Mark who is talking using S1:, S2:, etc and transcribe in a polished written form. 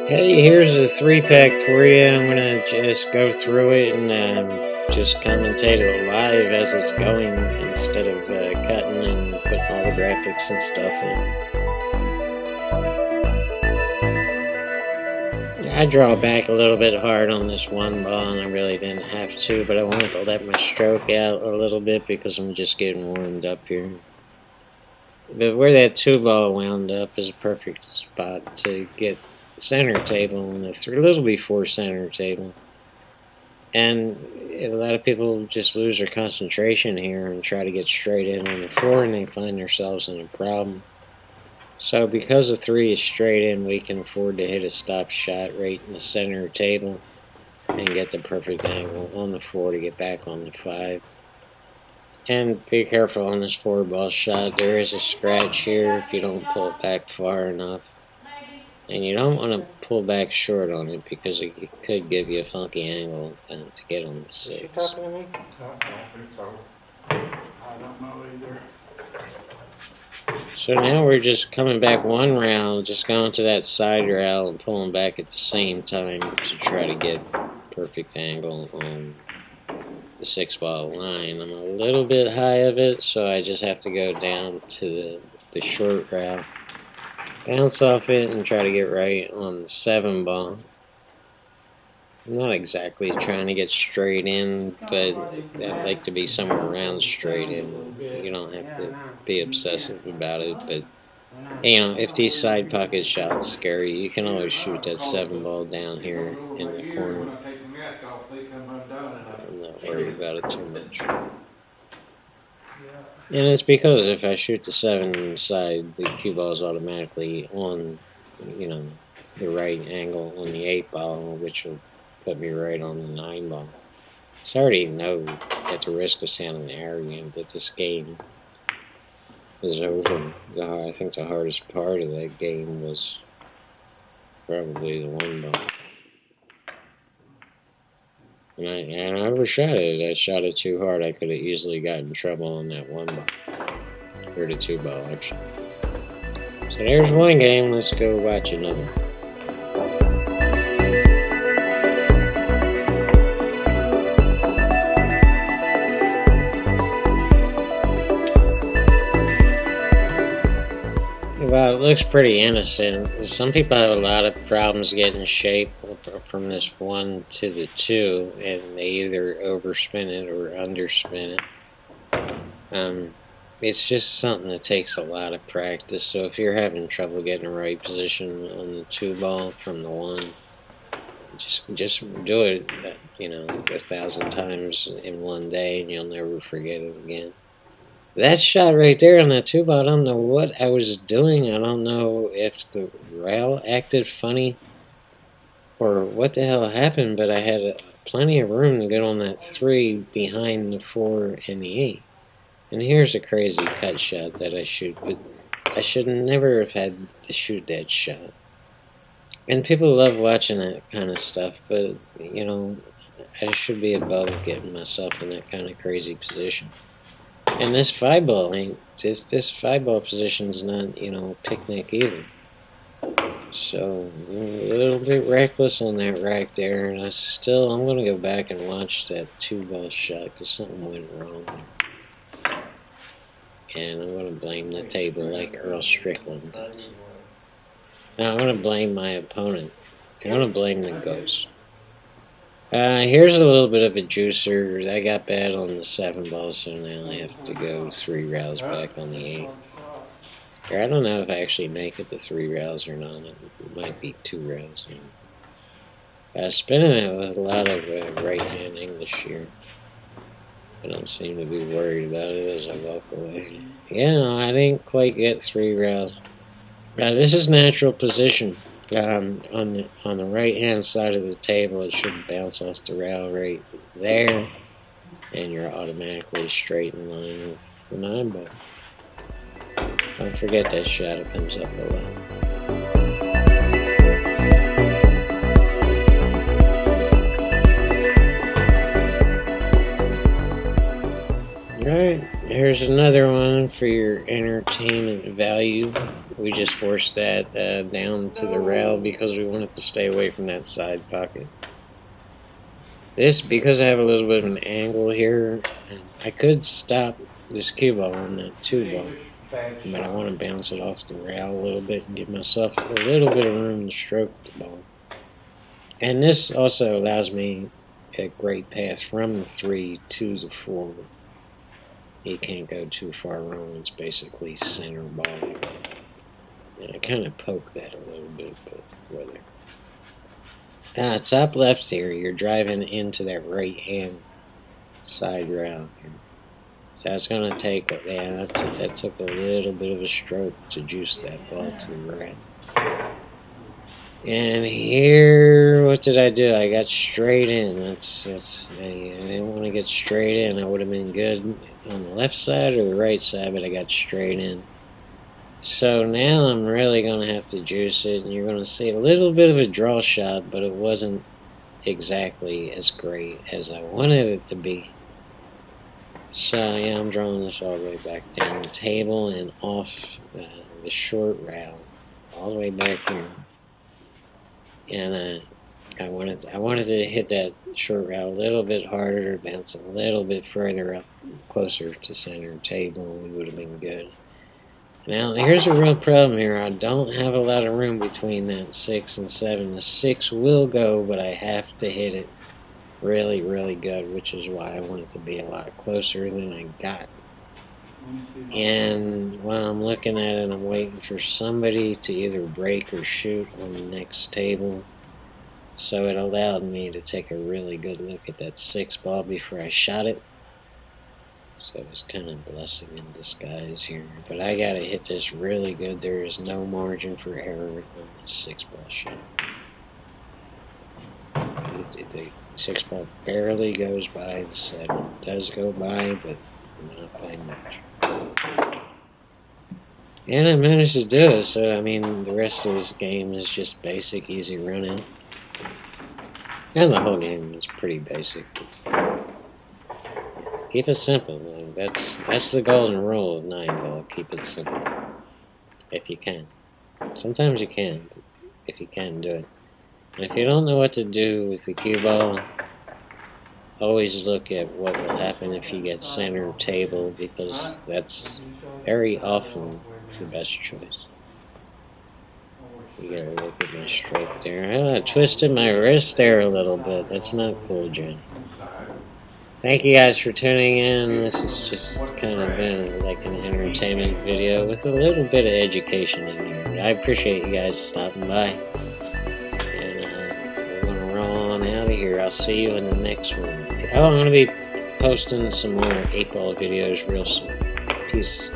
S1: Hey, here's a 3-pack for you. I'm gonna just go through it and just commentate it live as it's going instead of cutting and putting all the graphics and stuff in. I draw back a little bit hard on this one ball, and I really didn't have to, but I wanted to let my stroke out a little bit because I'm just getting warmed up here. But where that 2-ball wound up is a perfect spot to get center table and a little before center table. And a lot of people just lose their concentration here and try to get straight in on the 4, and they find themselves in a problem. So because the 3 is straight in, we can afford to hit a stop shot right in the center table and get the perfect angle on the 4 to get back on the 5. And be careful on this 4-ball shot. There is a scratch here if you don't pull it back far enough. And you don't want to pull back short on it because it could give you a funky angle to get on the 6.
S2: You talking to me? I don't think so. I don't know either.
S1: So now we're just coming back one round, just going to that side rail and pulling back at the same time to try to get perfect angle on the 6-ball line. I'm a little bit high of it, so I just have to go down to the short rail, bounce off it, and try to get right on the 7-ball. I'm not exactly trying to get straight in, but I'd like to be somewhere around straight in. You don't have to be obsessive about it, but if these side pocket shots scare you, you can always shoot that 7-ball down here in the corner. I'm not worried about it too much. And it's because if I shoot the 7 inside, the cue ball is automatically on, the right angle on the 8-ball, which will put me right on the 9-ball. So I already know, at the risk of sounding arrogant, that this game is over. I think the hardest part of that game was probably the 1-ball. And I overshot it. I shot it too hard. I could have easily gotten in trouble on that 1-ball. Or the 2-ball, actually. So there's one game. Let's go watch another. Well, it looks pretty innocent. Some people have a lot of problems getting shape from this 1 to the 2, and they either overspin it or underspin it. It's just something that takes a lot of practice. So if you're having trouble getting the right position on the 2-ball from the 1, just do it, 1,000 times in one day, and you'll never forget it again. That shot right there on that 2-ball, I don't know what I was doing. I don't know if the rail acted funny or what the hell happened, but I had plenty of room to get on that 3 behind the 4 and the 8. And here's a crazy cut shot that I shoot, but I should never have had to shoot that shot. And people love watching that kind of stuff, but, I should be above getting myself in that kind of crazy position. And this 5-ball ain't, this 5-ball position's not, picnic either. So, a little bit reckless on that rack there, and I'm going to go back and watch that 2-ball shot because something went wrong there. And I'm going to blame the table like Earl Strickland does. Now, I'm going to blame my opponent. I'm going to blame the ghost. Here's a little bit of a juicer. I got bad on the 7-ball, so now I have to go 3 rails back on the 8. I don't know if I actually make it to 3 rails or not. It might be 2 rails. Spinning it with a lot of right-hand English here. I don't seem to be worried about it as I walk away. Yeah, no, I didn't quite get 3 rails. This is natural position. On the right-hand side of the table, it should bounce off the rail right there, and you're automatically straight in line with the 9-ball. Don't forget that shot, it comes up a lot. Alright, here's another one for your entertainment value. We just forced that down to the rail because we wanted to stay away from that side pocket. This, because I have a little bit of an angle here, I could stop this cue ball on that 2 ball, but I want to bounce it off the rail a little bit and give myself a little bit of room to stroke the ball. And this also allows me a great path from the 3 to the 4. You can't go too far wrong. It's basically center ball. And I kind of poke that a little bit, but whether. Top left here, you're driving into that right hand side rail here. So it's going to take, that took a little bit of a stroke to juice that ball to the rail. And here, what did I do? I got straight in. I didn't want to get straight in. I would have been good on the left side or the right side, but I got straight in. So now I'm really going to have to juice it, and you're going to see a little bit of a draw shot, but it wasn't exactly as great as I wanted it to be. So yeah, I'm drawing this all the way back down the table and off the short rail, all the way back here. And I wanted to hit that short rail a little bit harder, bounce a little bit further up, closer to center table, and we would have been good. Now, here's a real problem here. I don't have a lot of room between that 6 and 7. The 6 will go, but I have to hit it really, really good, which is why I want it to be a lot closer than I got. And while I'm looking at it, I'm waiting for somebody to either break or shoot on the next table. So it allowed me to take a really good look at that 6 ball before I shot it. So it was kind of a blessing in disguise here. But I got to hit this really good. There is no margin for error on this 6 ball shot. The 6 ball barely goes by the 7. It does go by, but not by much. And I managed to do it, so I mean, the rest of this game is just basic, easy running. And the whole game is pretty basic. Keep it simple. That's the golden rule of 9-ball. Keep it simple. If you can. Sometimes you can, but if you can, do it. And if you don't know what to do with the cue ball, always look at what will happen if you get center table, because that's very often the best choice. You gotta look at my stroke there. I twisted my wrist there a little bit. That's not cool, Jen. Thank you guys for tuning in. This has just kind of been like an entertainment video with a little bit of education in here. I appreciate you guys stopping by. And we're going to roll on out of here. I'll see you in the next one. Oh, I'm going to be posting some more 8-ball videos real soon. Peace.